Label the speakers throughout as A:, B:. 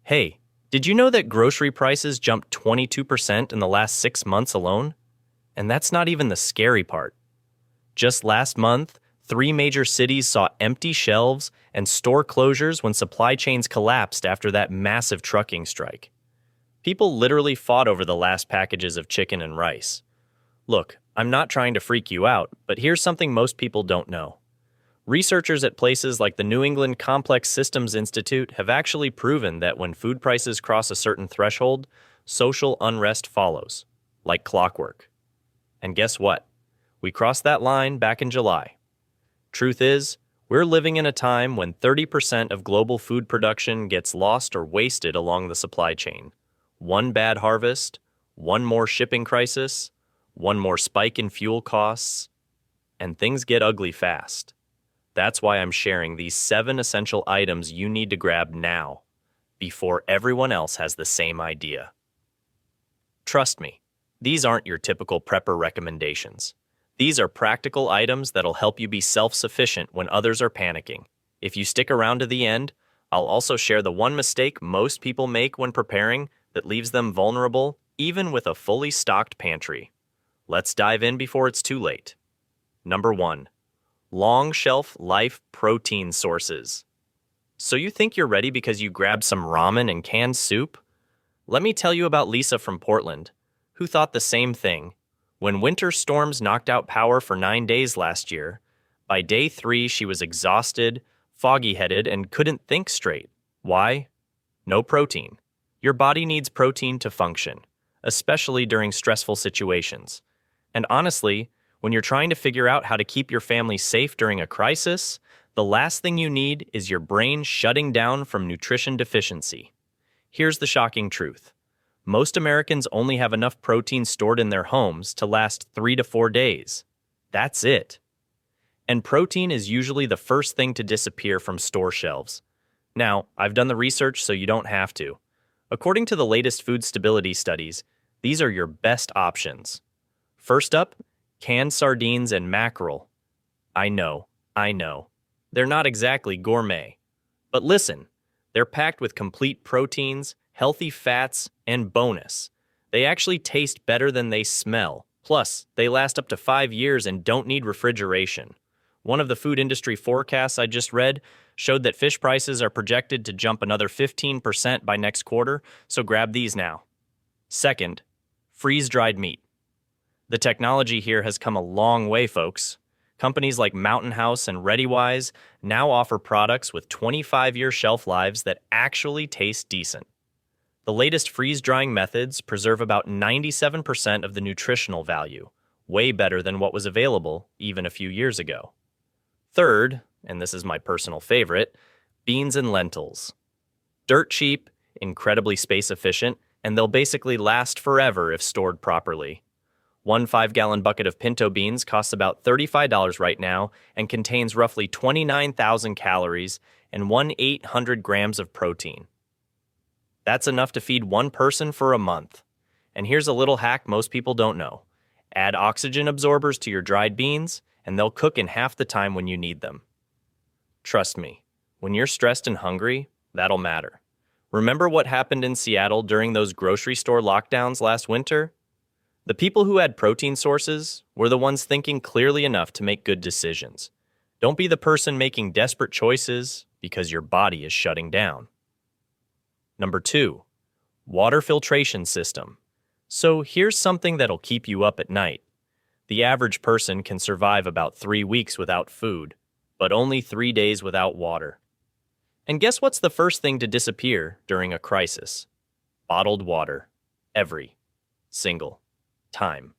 A: Hey, did you know that grocery prices jumped 22% in the last 6 months alone? And that's not even the scary part. Just last month, three major cities saw empty shelves and store closures when supply chains collapsed after that massive trucking strike. People literally fought over the last packages of chicken and rice. Look, I'm not trying to freak you out, but here's something most people don't know. Researchers at places like the New England Complex Systems Institute have actually proven that when food prices cross a certain threshold, social unrest follows, like clockwork. And guess what? We crossed that line back in July. Truth is, we're living in a time when 30% of global food production gets lost or wasted along the supply chain. One bad harvest, one more shipping crisis, one more spike in fuel costs, and things get ugly fast. That's why I'm sharing these 7 essential items you need to grab now, before everyone else has the same idea. Trust me, these aren't your typical prepper recommendations. These are practical items that'll help you be self-sufficient when others are panicking. If you stick around to the end, I'll also share the one mistake most people make when preparing that leaves them vulnerable, even with a fully stocked pantry. Let's dive in before it's too late. Number 1. Long shelf life protein sources. So you think you're ready because you grabbed some ramen and canned soup? Let me tell you about Lisa from Portland, who thought the same thing. When winter storms knocked out power for 9 days last year, by day 3 she was exhausted, foggy-headed, and couldn't think straight. Why? No protein. Your body needs protein to function, especially during stressful situations. And honestly, when you're trying to figure out how to keep your family safe during a crisis, the last thing you need is your brain shutting down from nutrition deficiency. Here's the shocking truth. Most Americans only have enough protein stored in their homes to last 3 to 4 days. That's it. And protein is usually the first thing to disappear from store shelves. Now, I've done the research so you don't have to. According to the latest food stability studies, these are your best options. First up, canned sardines and mackerel. I know. They're not exactly gourmet. But listen, they're packed with complete proteins, healthy fats, and bonus. They actually taste better than they smell. Plus, they last up to 5 years and don't need refrigeration. One of the food industry forecasts I just read showed that fish prices are projected to jump another 15% by next quarter, so grab these now. Second, freeze-dried meat. The technology here has come a long way, folks. Companies like Mountain House and ReadyWise now offer products with 25-year shelf lives that actually taste decent. The latest freeze-drying methods preserve about 97% of the nutritional value, way better than what was available even a few years ago. Third, and this is my personal favorite, beans and lentils. Dirt cheap, incredibly space-efficient, and they'll basically last forever if stored properly. One 5-gallon bucket of pinto beans costs about $35 right now and contains roughly 29,000 calories and 1,800 grams of protein. That's enough to feed one person for a month. And here's a little hack most people don't know. Add oxygen absorbers to your dried beans, and they'll cook in half the time when you need them. Trust me, when you're stressed and hungry, that'll matter. Remember what happened in Seattle during those grocery store lockdowns last winter? The people who had protein sources were the ones thinking clearly enough to make good decisions. Don't be the person making desperate choices because your body is shutting down. Number 2, water filtration system. So here's something that'll keep you up at night. The average person can survive about 3 weeks without food, but only 3 days without water. And guess what's the first thing to disappear during a crisis? Bottled water. Every single time.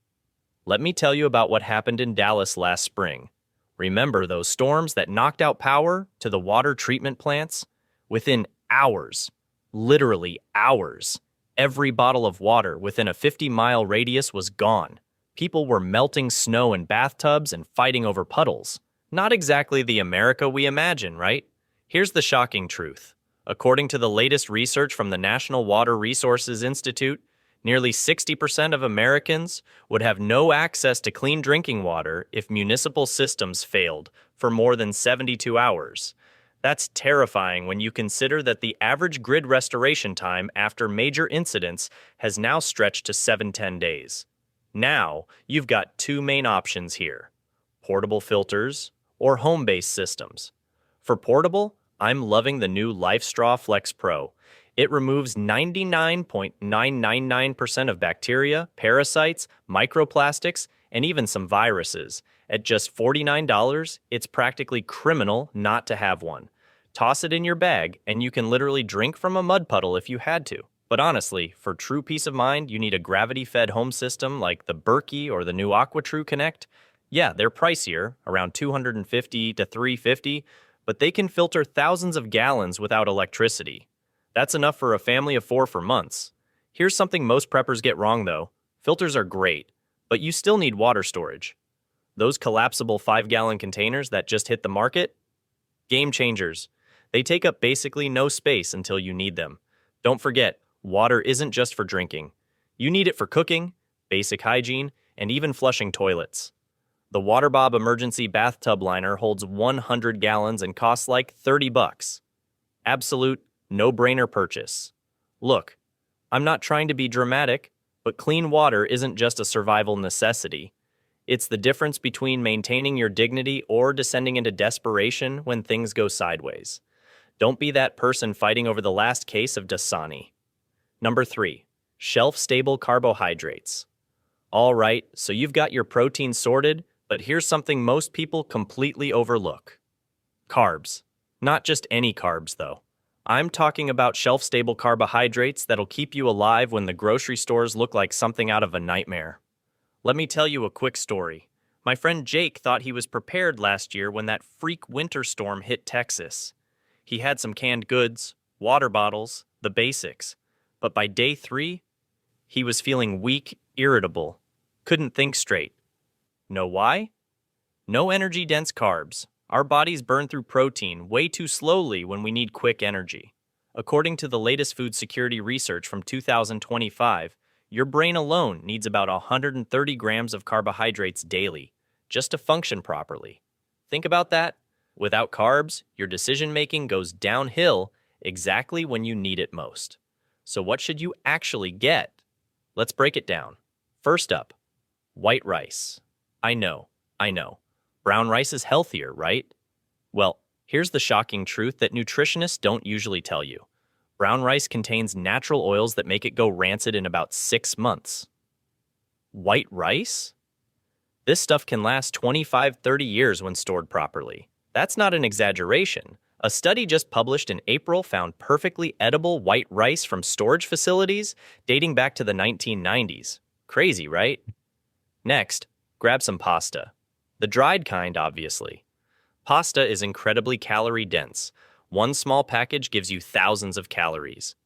A: Let me tell you about what happened in Dallas last spring. Remember those storms that knocked out power to the water treatment plants? Within hours, literally hours, every bottle of water within a 50-mile radius was gone. People were melting snow in bathtubs and fighting over puddles. Not exactly the America we imagine, right? Here's the shocking truth. According to the latest research from the National Water Resources Institute, nearly 60% of Americans would have no access to clean drinking water if municipal systems failed for more than 72 hours. That's terrifying when you consider that the average grid restoration time after major incidents has now stretched to 7-10 days. Now, you've got two main options here: portable filters or home-based systems. For portable, I'm loving the new LifeStraw Flex Pro. It removes 99.999% of bacteria, parasites, microplastics, and even some viruses. At just $49, it's practically criminal not to have one. Toss it in your bag, and you can literally drink from a mud puddle if you had to. But honestly, for true peace of mind, you need a gravity-fed home system like the Berkey or the new AquaTrue Connect. Yeah, they're pricier, around $250 to $350, but they can filter thousands of gallons without electricity. That's enough for a family of 4 for months. Here's something most preppers get wrong though. Filters are great, but you still need water storage. Those collapsible 5-gallon containers that just hit the market? Game changers. They take up basically no space until you need them. Don't forget, water isn't just for drinking. You need it for cooking, basic hygiene, and even flushing toilets. The WaterBob emergency bathtub liner holds 100 gallons and costs like $30. Absolute no-brainer purchase. Look, I'm not trying to be dramatic, but clean water isn't just a survival necessity. It's the difference between maintaining your dignity or descending into desperation when things go sideways. Don't be that person fighting over the last case of Dasani. Number 3, shelf-stable carbohydrates. All right, so you've got your protein sorted, but here's something most people completely overlook. Carbs. Not just any carbs, though. I'm talking about shelf-stable carbohydrates that'll keep you alive when the grocery stores look like something out of a nightmare. Let me tell you a quick story. My friend Jake thought he was prepared last year when that freak winter storm hit Texas. He had some canned goods, water bottles, the basics. But by day 3, he was feeling weak, irritable, couldn't think straight. Know why? No energy-dense carbs. Our bodies burn through protein way too slowly when we need quick energy. According to the latest food security research from 2025, your brain alone needs about 130 grams of carbohydrates daily just to function properly. Think about that. Without carbs, your decision-making goes downhill exactly when you need it most. So what should you actually get? Let's break it down. First up, white rice. I know. Brown rice is healthier, right? Well, here's the shocking truth that nutritionists don't usually tell you. Brown rice contains natural oils that make it go rancid in about 6 months. White rice? This stuff can last 25-30 years when stored properly. That's not an exaggeration. A study just published in April found perfectly edible white rice from storage facilities dating back to the 1990s. Crazy, right? Next, grab some pasta. The dried kind, obviously. Pasta is incredibly calorie-dense. One small package gives you thousands of calories.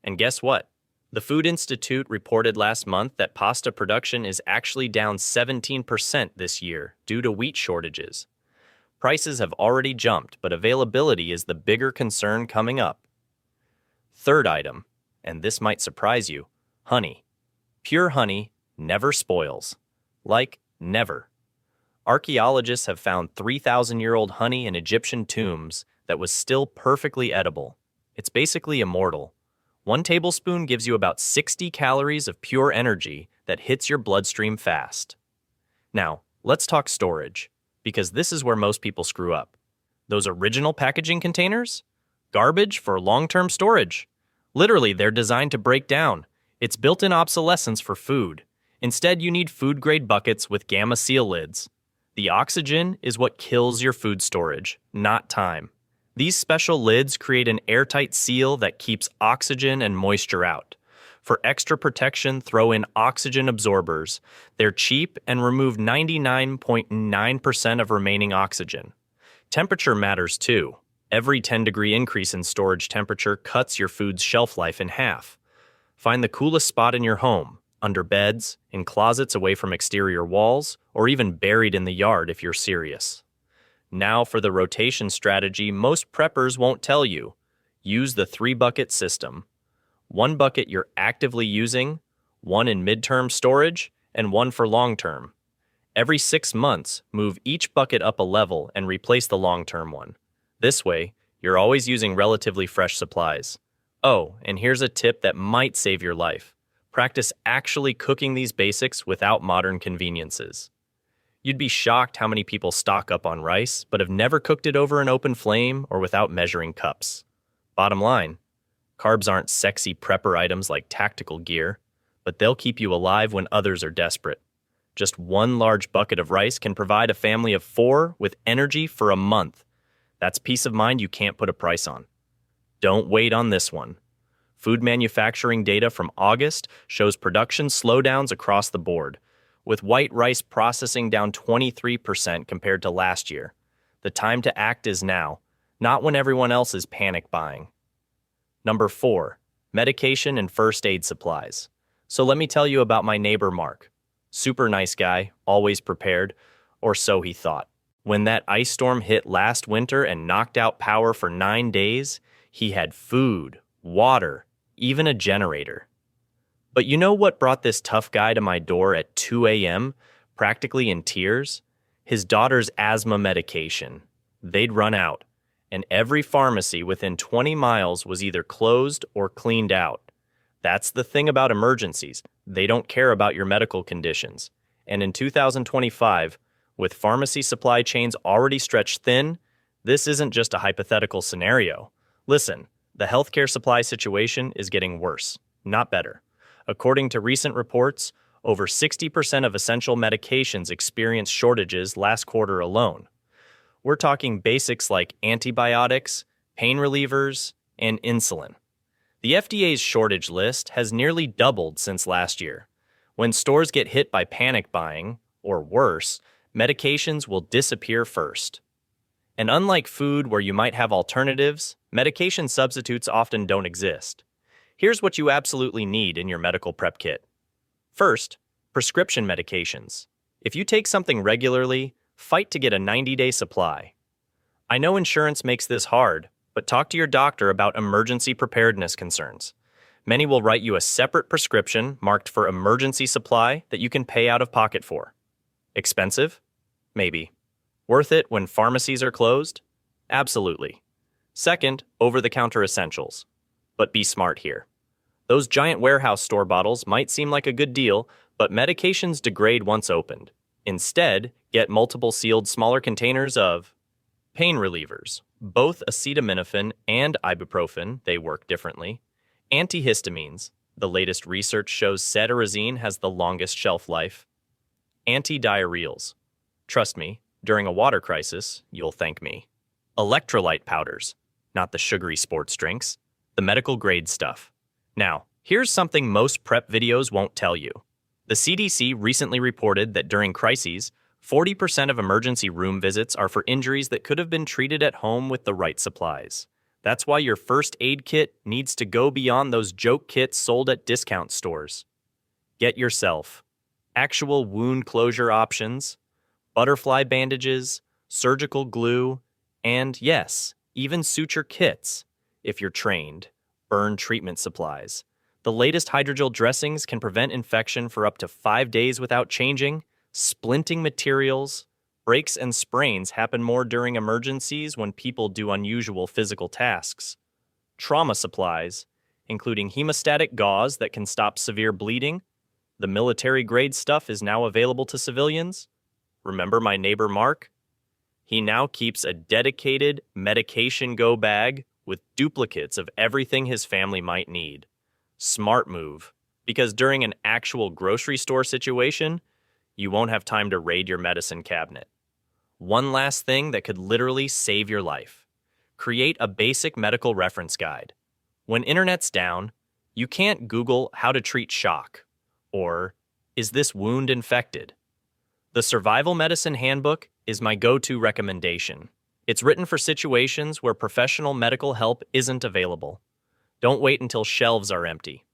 A: And guess what? The Food Institute reported last month that pasta production is actually down 17% this year due to wheat shortages. Prices have already jumped, but availability is the bigger concern coming up. Third item, and this might surprise you, honey. Pure honey never spoils. Like, never. Archaeologists have found 3,000-year-old honey in Egyptian tombs that was still perfectly edible. It's basically immortal. 1 tablespoon gives you about 60 calories of pure energy that hits your bloodstream fast. Now, let's talk storage, because this is where most people screw up. Those original packaging containers? Garbage for long-term storage. Literally, they're designed to break down. It's built-in obsolescence for food. Instead, you need food-grade buckets with gamma seal lids. The oxygen is what kills your food storage, not time. These special lids create an airtight seal that keeps oxygen and moisture out. For extra protection, throw in oxygen absorbers. They're cheap and remove 99.9% of remaining oxygen. Temperature matters too. Every 10-degree increase in storage temperature cuts your food's shelf life in half. Find the coolest spot in your home, under beds, in closets away from exterior walls, or even buried in the yard if you're serious. Now for the rotation strategy most preppers won't tell you. Use the 3-bucket system. 1 bucket you're actively using, 1 in midterm storage, and 1 for long-term. Every 6 months, move each bucket up a level and replace the long-term one. This way, You're always using relatively fresh supplies. Oh, and here's a tip that might save your life. Practice actually cooking these basics without modern conveniences. You'd be shocked how many people stock up on rice, but have never cooked it over an open flame or without measuring cups. Bottom line, carbs aren't sexy prepper items like tactical gear, but they'll keep you alive when others are desperate. Just one large bucket of rice can provide a family of 4 with energy for a month. That's peace of mind you can't put a price on. Don't wait on this one. Food manufacturing data from August shows production slowdowns across the board, with white rice processing down 23% compared to last year. The time to act is now, not when everyone else is panic buying. Number 4, medication and first aid supplies. So let me tell you about my neighbor Mark. Super nice guy, always prepared, or so he thought. When that ice storm hit last winter and knocked out power for 9 days, he had food, water, even a generator. But you know what brought this tough guy to my door at 2 a.m., practically in tears? His daughter's asthma medication. They'd run out, and every pharmacy within 20 miles was either closed or cleaned out. That's the thing about emergencies. They don't care about your medical conditions. And in 2025, with pharmacy supply chains already stretched thin, this isn't just a hypothetical scenario. Listen, the healthcare supply situation is getting worse, not better. According to recent reports, over 60% of essential medications experienced shortages last quarter alone. We're talking basics like antibiotics, pain relievers, and insulin. The FDA's shortage list has nearly doubled since last year. When stores get hit by panic buying, or worse, medications will disappear first. And unlike food where you might have alternatives, medication substitutes often don't exist. Here's what you absolutely need in your medical prep kit. First, prescription medications. If you take something regularly, fight to get a 90-day supply. I know insurance makes this hard, but talk to your doctor about emergency preparedness concerns. Many will write you a separate prescription marked for emergency supply that you can pay out of pocket for. Expensive? Maybe. Worth it when pharmacies are closed? Absolutely. Second, over-the-counter essentials. But be smart here. Those giant warehouse store bottles might seem like a good deal, but medications degrade once opened. Instead, get multiple sealed smaller containers of pain relievers. Both acetaminophen and ibuprofen, they work differently. Antihistamines. The latest research shows cetirizine has the longest shelf life. Antidiarrheals. Trust me, during a water crisis, you'll thank me. Electrolyte powders. Not the sugary sports drinks. The medical grade stuff. Now, here's something most prep videos won't tell you. The CDC recently reported that during crises, 40% of emergency room visits are for injuries that could have been treated at home with the right supplies. That's why your first aid kit needs to go beyond those joke kits sold at discount stores. Get yourself actual wound closure options, butterfly bandages, surgical glue, and yes, even suture kits, if you're trained, burn treatment supplies. The latest hydrogel dressings can prevent infection for up to 5 days without changing. Splinting materials, breaks and sprains happen more during emergencies when people do unusual physical tasks. Trauma supplies, including hemostatic gauze that can stop severe bleeding. The military-grade stuff is now available to civilians. Remember my neighbor Mark? He now keeps a dedicated medication go bag with duplicates of everything his family might need. Smart move, because during an actual grocery store situation, you won't have time to raid your medicine cabinet. One last thing that could literally save your life. Create a basic medical reference guide. When internet's down, you can't Google how to treat shock, or is this wound infected? The Survival Medicine Handbook is my go-to recommendation. It's written for situations where professional medical help isn't available. Don't wait until shelves are empty.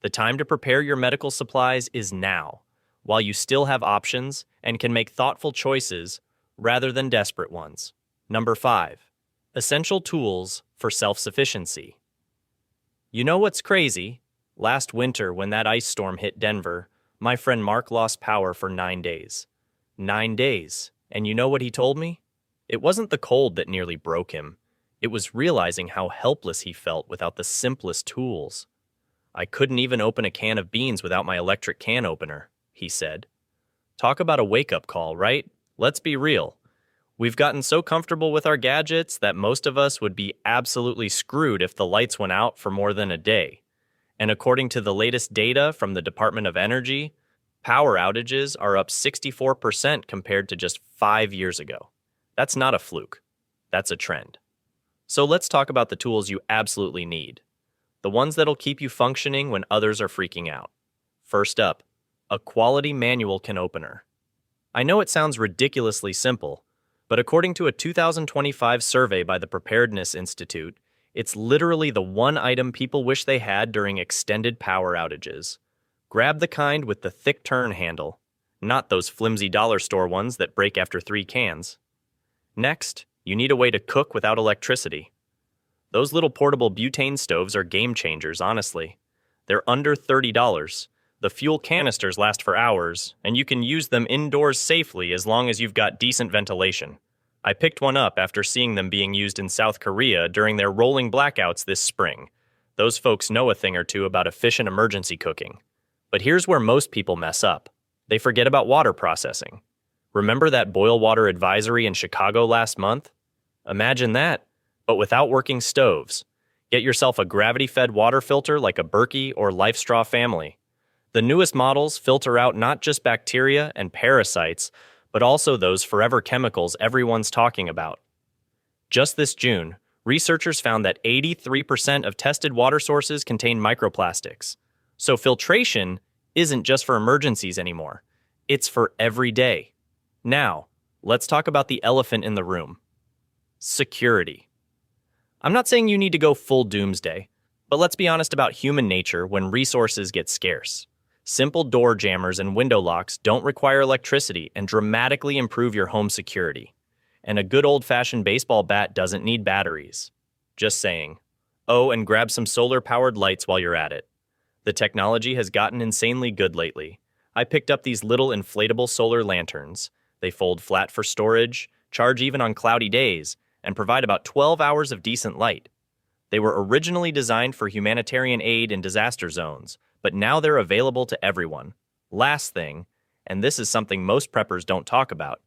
A: The time to prepare your medical supplies is now, while you still have options and can make thoughtful choices rather than desperate ones. Number 5. Essential tools for self-sufficiency. You know what's crazy? Last winter, when that ice storm hit Denver, my friend Mark lost power for 9 days. 9 days. And you know what he told me? It wasn't the cold that nearly broke him. It was realizing how helpless he felt without the simplest tools. I couldn't even open a can of beans without my electric can opener, he said. Talk about a wake-up call, right? Let's be real. We've gotten so comfortable with our gadgets that most of us would be absolutely screwed if the lights went out for more than a day. And according to the latest data from the Department of Energy, power outages are up 64% compared to just 5 years ago. That's not a fluke. That's a trend. So let's talk about the tools you absolutely need. The ones that'll keep you functioning when others are freaking out. First up, a quality manual can opener. I know it sounds ridiculously simple, but according to a 2025 survey by the Preparedness Institute, it's literally the one item people wish they had during extended power outages. Grab the kind with the thick turn handle, not those flimsy dollar store ones that break after 3 cans. Next, you need a way to cook without electricity. Those little portable butane stoves are game changers, honestly. They're under $30. The fuel canisters last for hours, and you can use them indoors safely as long as you've got decent ventilation. I picked one up after seeing them being used in South Korea during their rolling blackouts this spring. Those folks know a thing or two about efficient emergency cooking. But here's where most people mess up. They forget about water processing. Remember that boil water advisory in Chicago last month? Imagine that, but without working stoves. Get yourself a gravity-fed water filter like a Berkey or LifeStraw family. The newest models filter out not just bacteria and parasites, but also those forever chemicals everyone's talking about. Just this June, researchers found that 83% of tested water sources contain microplastics. So filtration isn't just for emergencies anymore. It's for every day. Now, let's talk about the elephant in the room. Security. I'm not saying you need to go full doomsday, but let's be honest about human nature when resources get scarce. Simple door jammers and window locks don't require electricity and dramatically improve your home security. And a good old-fashioned baseball bat doesn't need batteries. Just saying. Oh, and grab some solar-powered lights while you're at it. The technology has gotten insanely good lately. I picked up these little inflatable solar lanterns. They fold flat for storage, charge even on cloudy days, and provide about 12 hours of decent light. They were originally designed for humanitarian aid in disaster zones, but now they're available to everyone. Last thing, and this is something most preppers don't talk about,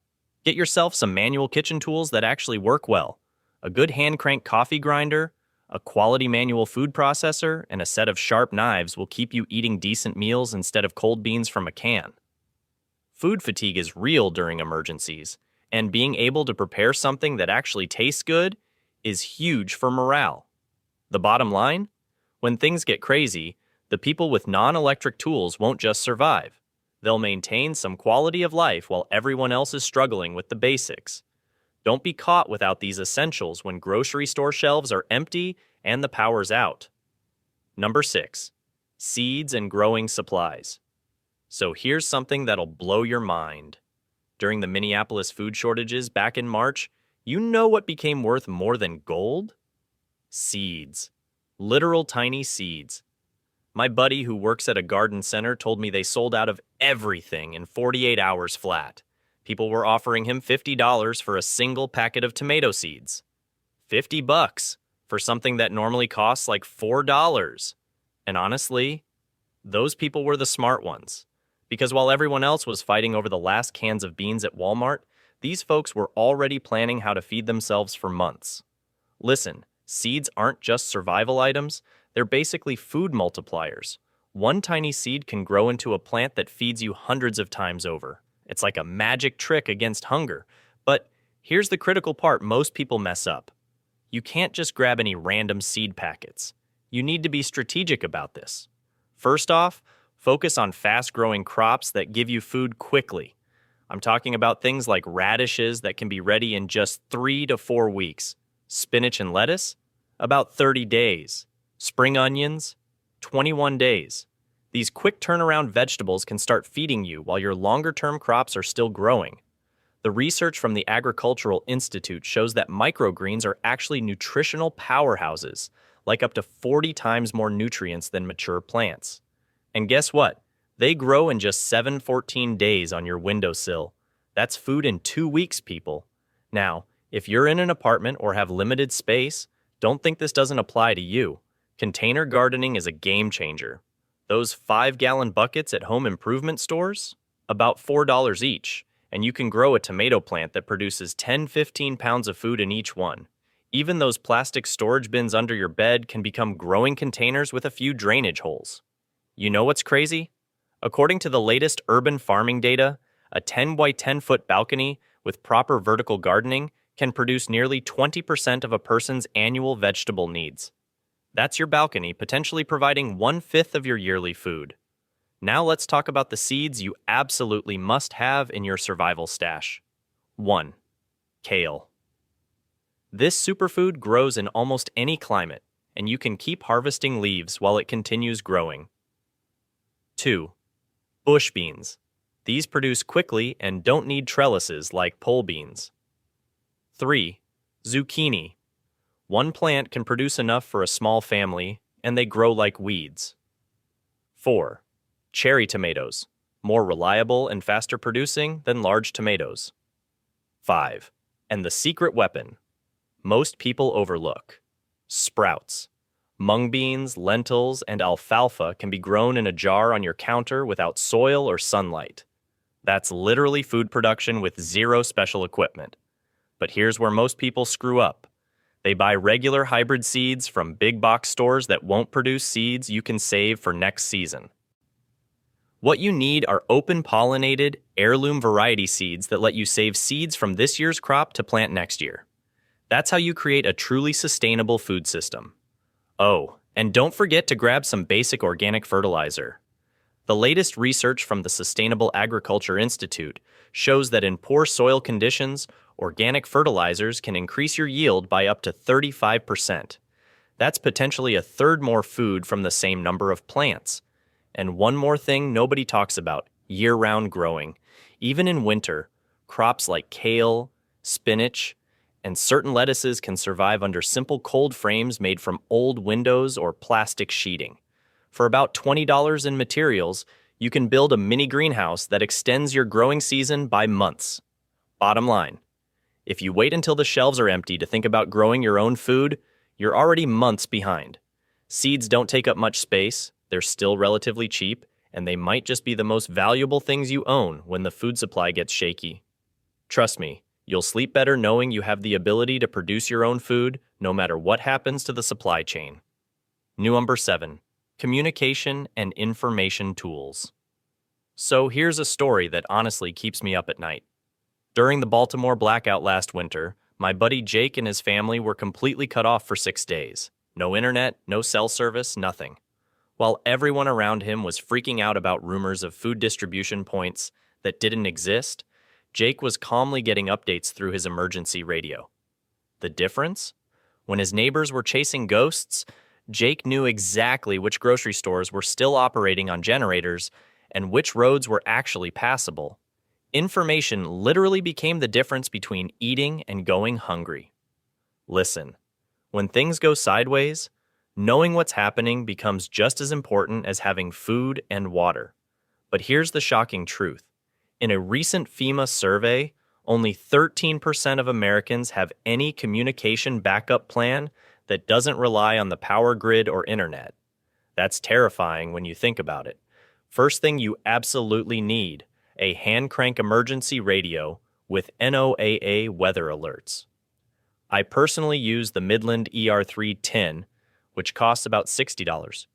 A: get yourself some manual kitchen tools that actually work well. A good hand-crank coffee grinder, a quality manual food processor, and a set of sharp knives will keep you eating decent meals instead of cold beans from a can. Food fatigue is real during emergencies, and being able to prepare something that actually tastes good is huge for morale. The bottom line? When things get crazy, the people with non-electric tools won't just survive. They'll maintain some quality of life while everyone else is struggling with the basics. Don't be caught without these essentials when grocery store shelves are empty and the power's out. Number 6. Seeds and growing supplies. So here's something that'll blow your mind. During the Minneapolis food shortages back in March, you know what became worth more than gold? Seeds. Literal tiny seeds. My buddy who works at a garden center told me they sold out of everything in 48 hours flat. People were offering him $50 for a single packet of tomato seeds. $50 for something that normally costs like $4. And honestly, those people were the smart ones. Because while everyone else was fighting over the last cans of beans at Walmart, these folks were already planning how to feed themselves for months. Listen, seeds aren't just survival items, they're basically food multipliers. One tiny seed can grow into a plant that feeds you hundreds of times over. It's like a magic trick against hunger. But here's the critical part most people mess up. You can't just grab any random seed packets. You need to be strategic about this. First off, focus on fast-growing crops that give you food quickly. I'm talking about things like radishes that can be ready in just 3 to 4 weeks. Spinach and lettuce? About 30 days. Spring onions? 21 days. These quick turnaround vegetables can start feeding you while your longer-term crops are still growing. The research from the Agricultural Institute shows that microgreens are actually nutritional powerhouses, like up to 40 times more nutrients than mature plants. And guess what? They grow in just 7-14 days on your windowsill. That's food in 2 weeks, people. Now, If you're in an apartment or have limited space, don't think this doesn't apply to you. Container gardening is a game changer. Those 5-gallon buckets at home improvement stores? About $4 each, and you can grow a tomato plant that produces 10-15 pounds of food in each one. Even those plastic storage bins under your bed can become growing containers with a few drainage holes. You know what's crazy? According to the latest urban farming data, a 10 by 10 foot balcony with proper vertical gardening can produce nearly 20% of a person's annual vegetable needs. That's your balcony potentially providing 1/5 of your yearly food. Now let's talk about the seeds you absolutely must have in your survival stash. 1. Kale. This superfood grows in almost any climate, and you can keep harvesting leaves while it continues growing. 2. Bush beans. These produce quickly and don't need trellises like pole beans. 3. Zucchini. One plant can produce enough for a small family, and they grow like weeds. 4. Cherry tomatoes. More reliable and faster producing than large tomatoes. 5. And the secret weapon most people overlook. Sprouts. Mung beans, lentils, and alfalfa can be grown in a jar on your counter without soil or sunlight. That's literally food production with zero special equipment. But here's where most people screw up. They buy regular hybrid seeds from big box stores that won't produce seeds you can save for next season. What you need are open-pollinated, heirloom variety seeds that let you save seeds from this year's crop to plant next year. That's how you create a truly sustainable food system. Oh, and don't forget to grab some basic organic fertilizer. The latest research from the Sustainable Agriculture Institute shows that in poor soil conditions, organic fertilizers can increase your yield by up to 35%. That's potentially a third more food from the same number of plants. And one more thing nobody talks about, year-round growing. Even in winter, crops like kale, spinach, and certain lettuces can survive under simple cold frames made from old windows or plastic sheeting. For about $20 in materials, you can build a mini greenhouse that extends your growing season by months. Bottom line, if you wait until the shelves are empty to think about growing your own food, you're already months behind. Seeds don't take up much space, they're still relatively cheap, and they might just be the most valuable things you own when the food supply gets shaky. Trust me, you'll sleep better knowing you have the ability to produce your own food no matter what happens to the supply chain. Number 7. Communication and information tools. So here's a story that honestly keeps me up at night. During the Baltimore blackout last winter, my buddy Jake and his family were completely cut off for 6 days. No internet, no cell service, nothing. While everyone around him was freaking out about rumors of food distribution points that didn't exist, Jake was calmly getting updates through his emergency radio. The difference? When his neighbors were chasing ghosts, Jake knew exactly which grocery stores were still operating on generators and which roads were actually passable. Information literally became the difference between eating and going hungry. Listen, when things go sideways, knowing what's happening becomes just as important as having food and water. But here's the shocking truth. In a recent FEMA survey, only 13% of Americans have any communication backup plan that doesn't rely on the power grid or internet. That's terrifying when you think about it. First thing you absolutely need, a hand crank emergency radio with NOAA weather alerts. I personally use the Midland ER310, which costs about $60.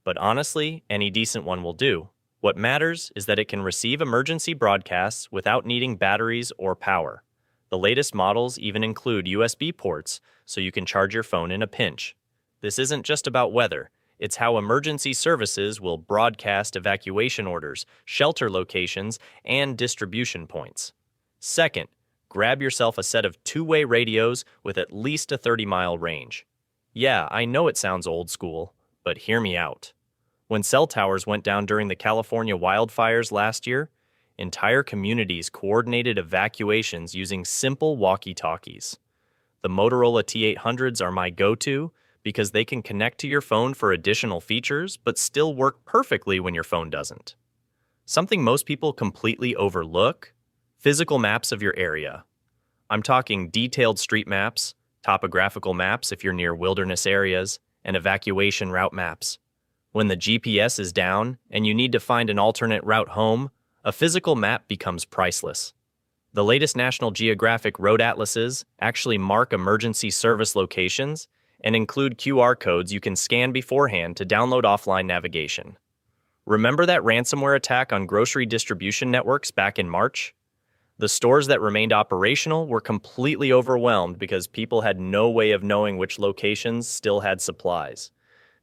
A: But honestly, any decent one will do. What matters is that it can receive emergency broadcasts without needing batteries or power. The latest models even include USB ports, so you can charge your phone in a pinch. This isn't just about weather. It's how emergency services will broadcast evacuation orders, shelter locations, and distribution points. Second, grab yourself a set of two-way radios with at least a 30-mile range. Yeah, I know it sounds old school, but hear me out. When cell towers went down during the California wildfires last year, entire communities coordinated evacuations using simple walkie-talkies. The Motorola T800s are my go-to because they can connect to your phone for additional features but still work perfectly when your phone doesn't. Something most people completely overlook? Physical maps of your area. I'm talking detailed street maps, topographical maps if you're near wilderness areas, and evacuation route maps. When the GPS is down and you need to find an alternate route home, a physical map becomes priceless. The latest National Geographic road atlases actually mark emergency service locations and include QR codes you can scan beforehand to download offline navigation. Remember that ransomware attack on grocery distribution networks back in March? The stores that remained operational were completely overwhelmed because people had no way of knowing which locations still had supplies.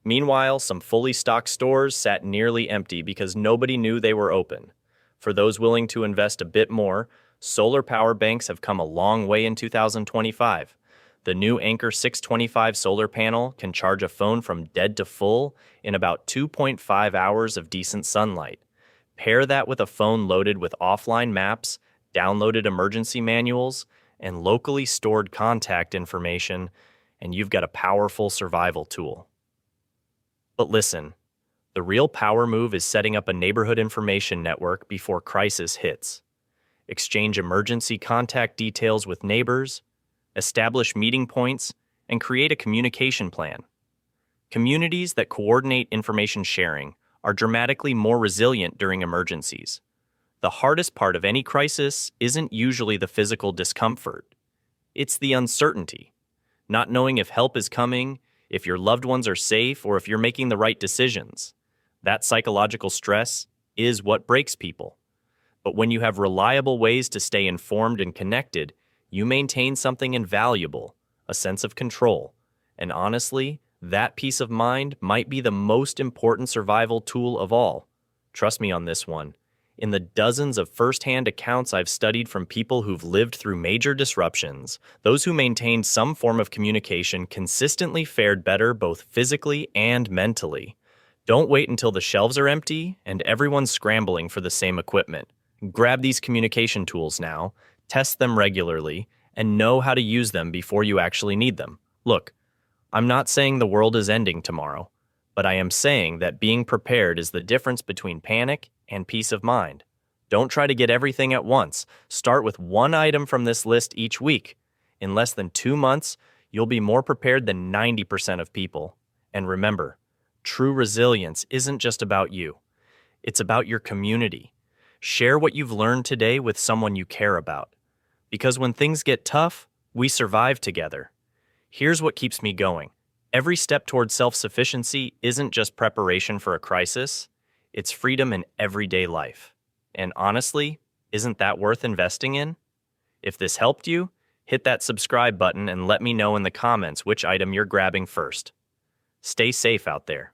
A: Meanwhile, some fully stocked stores sat nearly empty because nobody knew they were open. For those willing to invest a bit more, solar power banks have come a long way in 2025. The new Anchor 625 solar panel can charge a phone from dead to full in about 2.5 hours of decent sunlight. Pair that with a phone loaded with offline maps, downloaded emergency manuals, and locally stored contact information, and you've got a powerful survival tool. But listen, the real power move is setting up a neighborhood information network before crisis hits. Exchange emergency contact details with neighbors, establish meeting points, and create a communication plan. Communities that coordinate information sharing are dramatically more resilient during emergencies. The hardest part of any crisis isn't usually the physical discomfort. It's the uncertainty. Not knowing if help is coming, if your loved ones are safe, or if you're making the right decisions. That psychological stress is what breaks people. But when you have reliable ways to stay informed and connected, you maintain something invaluable, a sense of control. And honestly, that peace of mind might be the most important survival tool of all. Trust me on this one. In the dozens of first-hand accounts I've studied from people who've lived through major disruptions, those who maintained some form of communication consistently fared better both physically and mentally. Don't wait until the shelves are empty and everyone's scrambling for the same equipment. Grab these communication tools now, test them regularly, and know how to use them before you actually need them. Look, I'm not saying the world is ending tomorrow, but I am saying that being prepared is the difference between panic and peace of mind. Don't try to get everything at once. Start with one item from this list each week. In less than 2 months, you'll be more prepared than 90% of people. And remember, true resilience isn't just about you. It's about your community. Share what you've learned today with someone you care about. Because when things get tough, we survive together. Here's what keeps me going. Every step towards self-sufficiency isn't just preparation for a crisis. It's freedom in everyday life. And honestly, isn't that worth investing in? If this helped you, hit that subscribe button and let me know in the comments which item you're grabbing first. Stay safe out there.